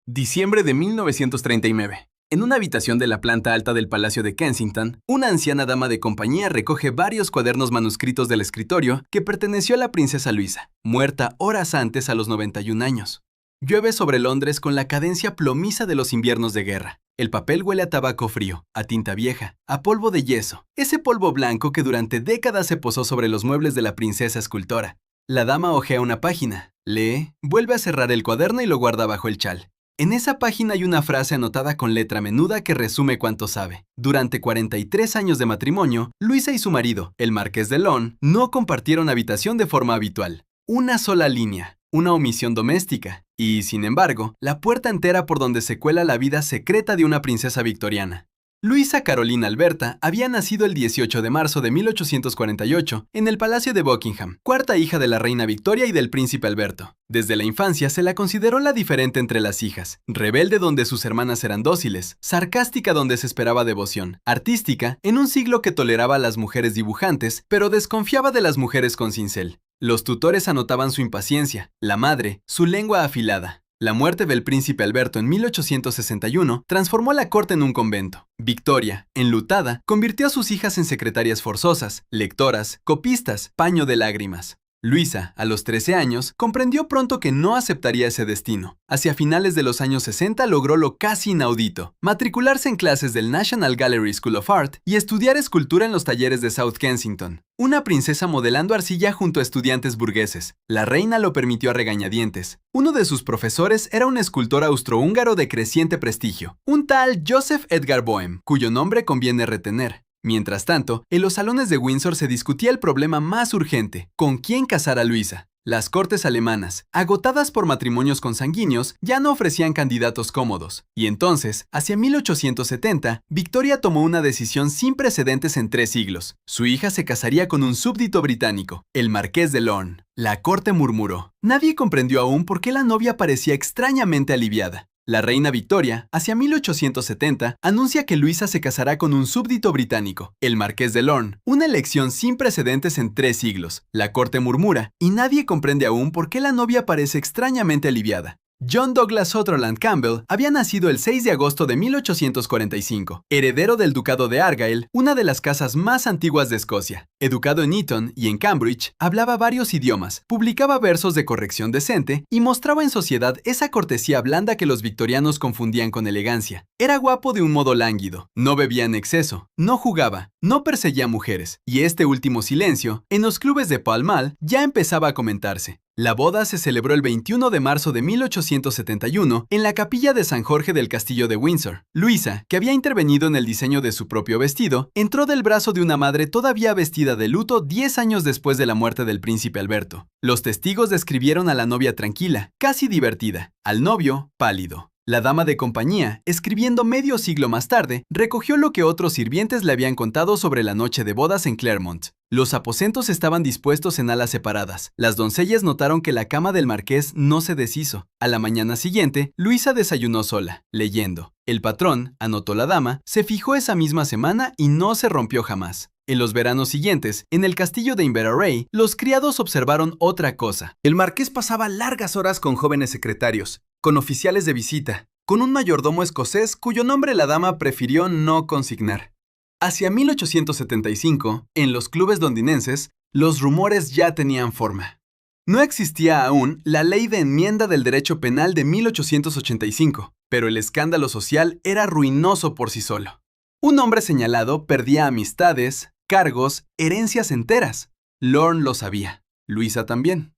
Diciembre de 1939. En una habitación de la planta alta del Palacio de Kensington, una anciana dama de compañía recoge varios cuadernos manuscritos del escritorio que perteneció a la princesa Luisa, muerta horas antes a los 91 años. Llueve sobre Londres con la cadencia plomiza de los inviernos de guerra. El papel huele a tabaco frío, a tinta vieja, a polvo de yeso, ese polvo blanco que durante décadas se posó sobre los muebles de la princesa escultora. La dama hojea una página, lee, vuelve a cerrar el cuaderno y lo guarda bajo el chal. En esa página hay una frase anotada con letra menuda que resume cuánto sabe. Durante 43 años de matrimonio, Luisa y su marido, el marqués de Lorne, no compartieron habitación de forma habitual. Una sola línea, una omisión doméstica, y, sin embargo, la puerta entera por donde se cuela la vida secreta de una princesa victoriana. Luisa Carolina Alberta había nacido el 18 de marzo de 1848 en el Palacio de Buckingham, cuarta hija de la reina Victoria y del príncipe Alberto. Desde la infancia se la consideró la diferente entre las hijas, rebelde donde sus hermanas eran dóciles, sarcástica donde se esperaba devoción, artística en un siglo que toleraba a las mujeres dibujantes, pero desconfiaba de las mujeres con cincel. Los tutores anotaban su impaciencia, la madre, su lengua afilada. La muerte del príncipe Alberto en 1861 transformó la corte en un convento. Victoria, enlutada, convirtió a sus hijas en secretarias forzosas, lectoras, copistas, paño de lágrimas. Luisa, a los 13 años, comprendió pronto que no aceptaría ese destino. Hacia finales de los años 60 logró lo casi inaudito, matricularse en clases del National Gallery School of Art y estudiar escultura en los talleres de South Kensington. Una princesa modelando arcilla junto a estudiantes burgueses. La reina lo permitió a regañadientes. Uno de sus profesores era un escultor austrohúngaro de creciente prestigio, un tal Joseph Edgar Boehm, cuyo nombre conviene retener. Mientras tanto, en los salones de Windsor se discutía el problema más urgente: ¿con quién casar a Luisa? Las cortes alemanas, agotadas por matrimonios consanguíneos, ya no ofrecían candidatos cómodos. Y entonces, hacia 1870, Victoria tomó una decisión sin precedentes en 3 siglos. Su hija se casaría con un súbdito británico, el marqués de Lorne. La corte murmuró. Nadie comprendió aún por qué la novia parecía extrañamente aliviada. La reina Victoria, hacia 1870, anuncia que Luisa se casará con un súbdito británico, el marqués de Lorne, una elección sin precedentes en 3 siglos. La corte murmura, y nadie comprende aún por qué la novia parece extrañamente aliviada. John Douglas Sutherland Campbell había nacido el 6 de agosto de 1845, heredero del ducado de Argyll, una de las casas más antiguas de Escocia. Educado en Eton y en Cambridge, hablaba varios idiomas, publicaba versos de corrección decente y mostraba en sociedad esa cortesía blanda que los victorianos confundían con elegancia. Era guapo de un modo lánguido, no bebía en exceso, no jugaba, no perseguía mujeres, y este último silencio, en los clubes de Pall Mall, ya empezaba a comentarse. La boda se celebró el 21 de marzo de 1871 en la capilla de San Jorge del Castillo de Windsor. Luisa, que había intervenido en el diseño de su propio vestido, entró del brazo de una madre todavía vestida de luto 10 años después de la muerte del príncipe Alberto. Los testigos describieron a la novia tranquila, casi divertida, al novio pálido. La dama de compañía, escribiendo medio siglo más tarde, recogió lo que otros sirvientes le habían contado sobre la noche de bodas en Claremont. Los aposentos estaban dispuestos en alas separadas. Las doncellas notaron que la cama del marqués no se deshizo. A la mañana siguiente, Luisa desayunó sola, leyendo. El patrón, anotó la dama, se fijó esa misma semana y no se rompió jamás. En los veranos siguientes, en el castillo de Inverarray, los criados observaron otra cosa. El marqués pasaba largas horas con jóvenes secretarios, con oficiales de visita, con un mayordomo escocés cuyo nombre la dama prefirió no consignar. Hacia 1875, en los clubes londinenses, los rumores ya tenían forma. No existía aún la Ley de Enmienda del Derecho Penal de 1885, pero el escándalo social era ruinoso por sí solo. Un hombre señalado perdía amistades, cargos, herencias enteras. Lorne lo sabía, Luisa también.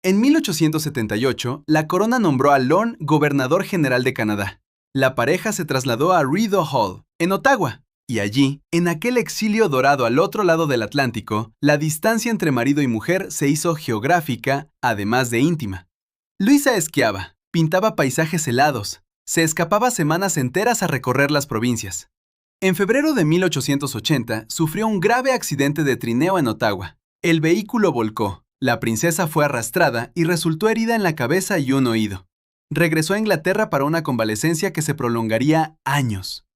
En 1878, la corona nombró a Lorne gobernador general de Canadá. La pareja se trasladó a Rideau Hall, en Ottawa, y allí, en aquel exilio dorado al otro lado del Atlántico, la distancia entre marido y mujer se hizo geográfica, además de íntima. Luisa esquiaba, pintaba paisajes helados, se escapaba semanas enteras a recorrer las provincias. En febrero de 1880, sufrió un grave accidente de trineo en Ottawa. El vehículo volcó. La princesa fue arrastrada y resultó herida en la cabeza y un oído. Regresó a Inglaterra para una convalecencia que se prolongaría años.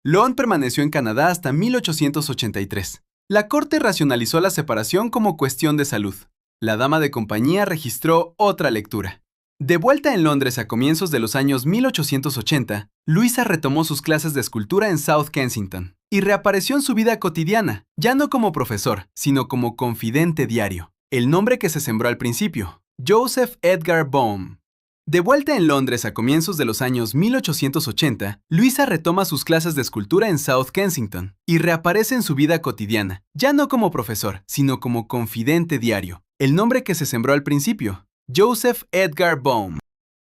Lorne permaneció en Canadá hasta 1883. La corte racionalizó la separación como cuestión de salud. La dama de compañía registró otra lectura. De vuelta en Londres a comienzos de los años 1880, Luisa retomó sus clases de escultura en South Kensington y reapareció en su vida cotidiana, ya no como profesor, sino como confidente diario, el nombre que se sembró al principio, Joseph Edgar Boehm. De vuelta en Londres a comienzos de los años 1880, Luisa retoma sus clases de escultura en South Kensington y reaparece en su vida cotidiana, ya no como profesor, sino como confidente diario, el nombre que se sembró al principio, Joseph Edgar Boehm.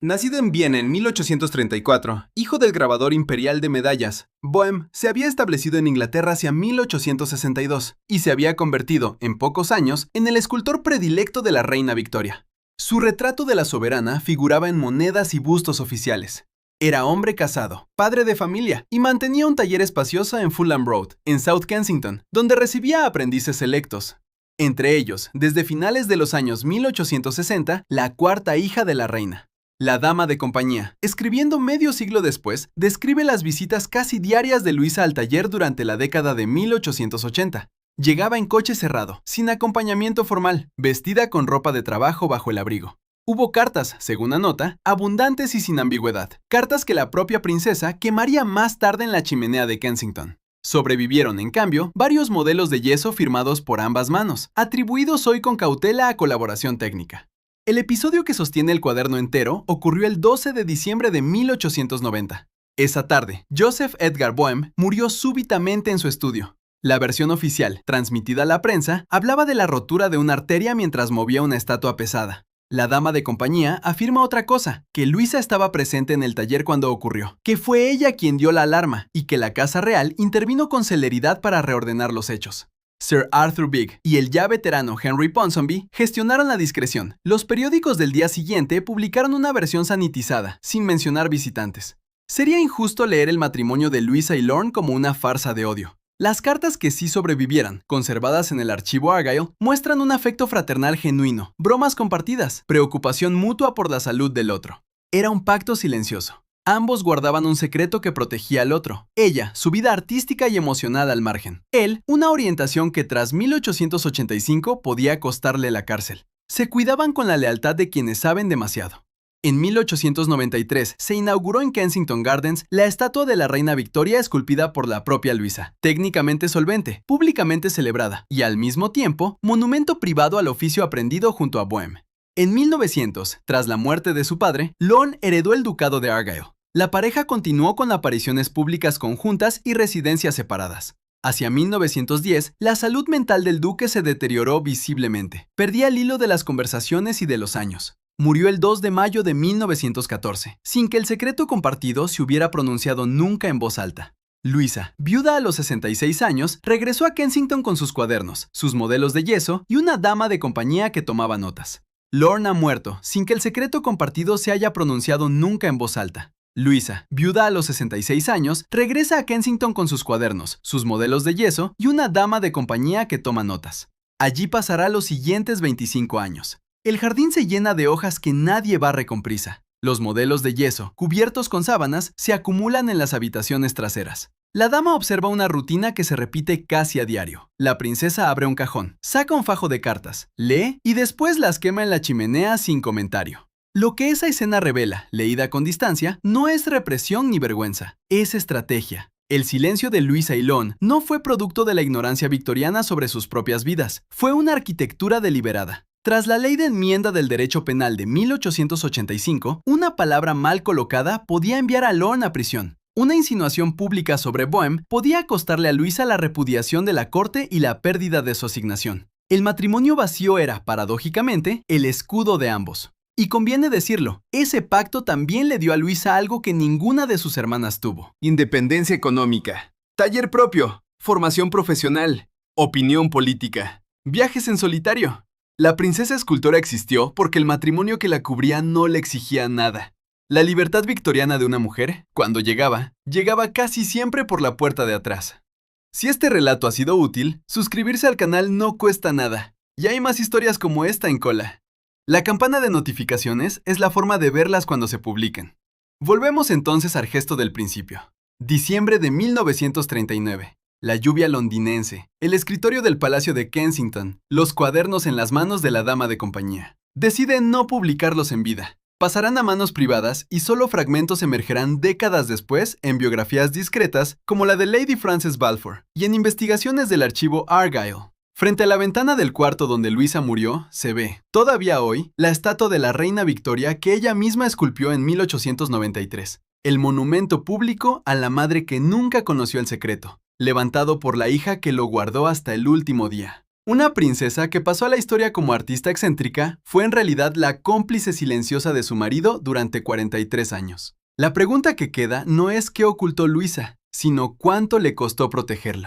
Nacido en Viena en 1834, hijo del grabador imperial de medallas, Boehm se había establecido en Inglaterra hacia 1862 y se había convertido, en pocos años, en el escultor predilecto de la reina Victoria. Su retrato de la soberana figuraba en monedas y bustos oficiales. Era hombre casado, padre de familia y mantenía un taller espacioso en Fulham Road, en South Kensington, donde recibía aprendices selectos. Entre ellos, desde finales de los años 1860, la cuarta hija de la reina. La dama de compañía, escribiendo medio siglo después, describe las visitas casi diarias de Luisa al taller durante la década de 1880. Llegaba en coche cerrado, sin acompañamiento formal, vestida con ropa de trabajo bajo el abrigo. Hubo cartas, según anota, abundantes y sin ambigüedad, cartas que la propia princesa quemaría más tarde en la chimenea de Kensington. Sobrevivieron, en cambio, varios modelos de yeso firmados por ambas manos, atribuidos hoy con cautela a colaboración técnica. El episodio que sostiene el cuaderno entero ocurrió el 12 de diciembre de 1890. Esa tarde, Joseph Edgar Boehm murió súbitamente en su estudio. La versión oficial, transmitida a la prensa, hablaba de la rotura de una arteria mientras movía una estatua pesada. La dama de compañía afirma otra cosa, que Luisa estaba presente en el taller cuando ocurrió, que fue ella quien dio la alarma y que la Casa Real intervino con celeridad para reordenar los hechos. Sir Arthur Bigge y el ya veterano Henry Ponsonby gestionaron la discreción. Los periódicos del día siguiente publicaron una versión sanitizada, sin mencionar visitantes. Sería injusto leer el matrimonio de Luisa y Lorne como una farsa de odio. Las cartas que sí sobrevivieran, conservadas en el archivo Argyle, muestran un afecto fraternal genuino, bromas compartidas, preocupación mutua por la salud del otro. Era un pacto silencioso. Ambos guardaban un secreto que protegía al otro. Ella, su vida artística y emocional al margen. Él, una orientación que tras 1885 podía costarle la cárcel. Se cuidaban con la lealtad de quienes saben demasiado. En 1893 se inauguró en Kensington Gardens la estatua de la reina Victoria esculpida por la propia Luisa, técnicamente solvente, públicamente celebrada y al mismo tiempo monumento privado al oficio aprendido junto a Boehm. En 1900, tras la muerte de su padre, Lorne heredó el ducado de Argyle. La pareja continuó con apariciones públicas conjuntas y residencias separadas. Hacia 1910, la salud mental del duque se deterioró visiblemente. Perdía el hilo de las conversaciones y de los años. Murió el 2 de mayo de 1914, sin que el secreto compartido se hubiera pronunciado nunca en voz alta. Luisa, viuda a los 66 años, regresó a Kensington con sus cuadernos, sus modelos de yeso y una dama de compañía que tomaba notas. Lorne ha muerto, sin que el secreto compartido se haya pronunciado nunca en voz alta. Luisa, viuda a los 66 años, regresa a Kensington con sus cuadernos, sus modelos de yeso y una dama de compañía que toma notas. Allí pasará los siguientes 25 años. El jardín se llena de hojas que nadie barre con prisa. Los modelos de yeso, cubiertos con sábanas, se acumulan en las habitaciones traseras. La dama observa una rutina que se repite casi a diario. La princesa abre un cajón, saca un fajo de cartas, lee y después las quema en la chimenea sin comentario. Lo que esa escena revela, leída con distancia, no es represión ni vergüenza, es estrategia. El silencio de Luisa y Lorne no fue producto de la ignorancia victoriana sobre sus propias vidas, fue una arquitectura deliberada. Tras la ley de enmienda del derecho penal de 1885, una palabra mal colocada podía enviar a Lorne a prisión. Una insinuación pública sobre Boehm podía costarle a Luisa la repudiación de la corte y la pérdida de su asignación. El matrimonio vacío era, paradójicamente, el escudo de ambos. Y conviene decirlo, ese pacto también le dio a Luisa algo que ninguna de sus hermanas tuvo. Independencia económica, taller propio, formación profesional, opinión política, viajes en solitario. La princesa escultora existió porque el matrimonio que la cubría no le exigía nada. La libertad victoriana de una mujer, cuando llegaba casi siempre por la puerta de atrás. Si este relato ha sido útil, suscribirse al canal no cuesta nada. Y hay más historias como esta en cola. La campana de notificaciones es la forma de verlas cuando se publican. Volvemos entonces al gesto del principio. Diciembre de 1939. La lluvia londinense, el escritorio del Palacio de Kensington, los cuadernos en las manos de la dama de compañía. Decide no publicarlos en vida. pasarán a manos privadas y solo fragmentos emergerán décadas después en biografías discretas como la de Lady Frances Balfour y en investigaciones del archivo Argyle. Frente a la ventana del cuarto donde Luisa murió, se ve, todavía hoy, la estatua de la reina Victoria que ella misma esculpió en 1893, el monumento público a la madre que nunca conoció el secreto, levantado por la hija que lo guardó hasta el último día. Una princesa que pasó a la historia como artista excéntrica fue en realidad la cómplice silenciosa de su marido durante 43 años. La pregunta que queda no es qué ocultó Luisa, sino cuánto le costó protegerlo.